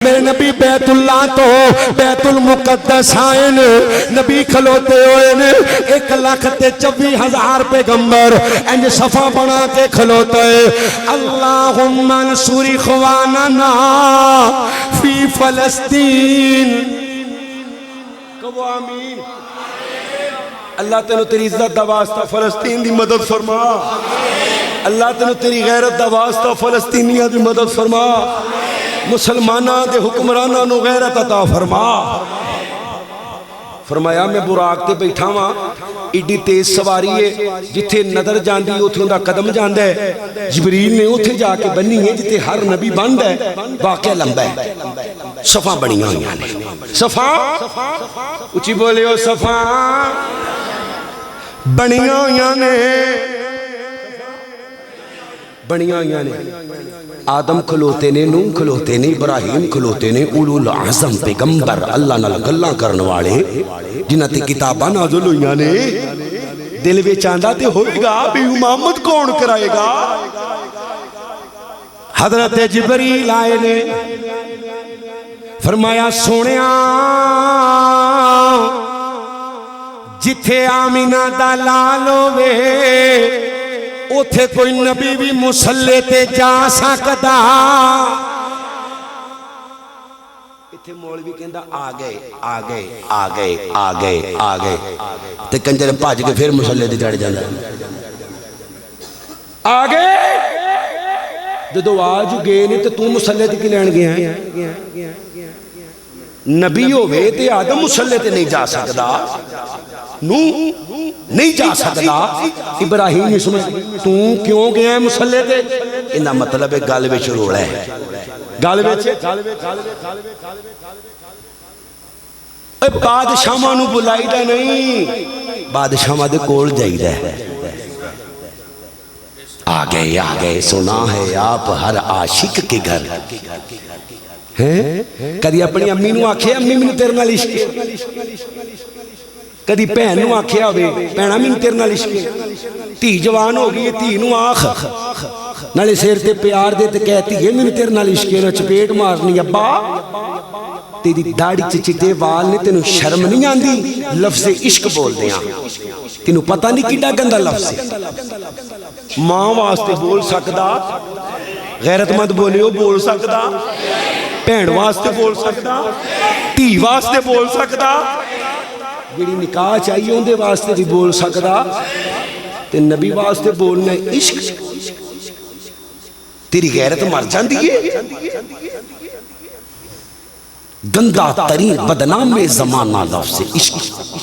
मेरे नबी बैतुल्लाह तो बैतुल मुकद्दस आए ने, नबी खलोते हुए ने 1,24,000 पैगंबर इंज सफा बना के खलोते। अल्लाहुम्मा अंसुर इख्वानना फी फलस्तीन, कहो आमीन। अल्लाह तेनू तेरी इज्जत दा वास्ता फलस्तीन दी मदद फरमा, अल्लाह तेनू तेरी गैरत दा वास्ता फलस्तीनियां दी मदद फरमा, मुसलमाना दे हुक्मराना नू गैरत अता फरमा। फरमाया मैं बुराक ते बैठा वां, इड्डी तेज सवारी है, जिथे नजर जाती उथे उनका कदम जाता है। जिबरील ने उथे जाके बनी है जिथे हर नबी बंद है, वाकया लंबा है। सफा बनिया हुई ने, सफा उची बोले ओ सफा बनिया हुई ने, बनिया हुई ने। आदम खलोते ने, नूह खलोते ने, इब्राहिम खलोते ने, उलुल आज़म पैगंबर अल्लाह नाल गल्लां करन वाले जिन्हां ते किताबां नाज़िल होईयां ने। दिल विच आंदा ते होएगा भी इमामत कौन कराएगा। हजरत जिबरील आए ने, फरमाया सोनिया जिथे आमीना दा लाल होवे उथे कोई नबी भी मुसल्ले ते जा सकदा। इथे मौलवी कहंदा आ गए आ गए आ गए आ गए आ गए, ते कंजर भज के फिर मुसल्ले ते चढ़ जांदा। आ गए जदों आज गए ने ते तू मुसल्ले ते की लैण गया। नबी होवे ते आदम मुसल्ले ते नहीं जा सकदा, नूह नहीं जा सकता, इब्राहिम नहीं समझ, तू क्यों गया मुसल्ले ते। इना मतलब है गल विच रोला है, गल विच बादशाहां नूं बुलाईदा नहीं, बादशाहां दे कोल जाईदा है। आ गए सुना है आप हर आशिक के घर हैं। कदी अपनी अम्मी नूं आखे अम्मी मैनूं तेरे नाल इश्क है, कदी भैन नूं आखिया होवे भैणा मैनूं तेरे नाल इश्क है। धी जवान हो गई धी नूं आख, नाले सिर ते प्यार दे ते कह धीए मैनूं तेरे नाल इश्क है, चपेट मारनी अब्बा तेरी दाढ़ी च चिट्टे वाल ने, तेनू शर्म नहीं आंदी लफ्ज़े इश्क बोलदे आ, तेनू पता नहीं किड्डा गंदा लफ्ज़ है। मां वास्ते बोल सकदा, गैरतमंद बोलियो बोल सकदा, भैन वास्ते बोल सकदा, धी वास्ते बोल सकदा, जिहड़ी निकाह चाहिए उनके वास्ते भी बोल सकदा, ते नबी वास्ते बोलना इश्क। तेरी गैरत मर जाती है। गंदा तरीन बदनाम में जमाना लफ्ज़ इश्क,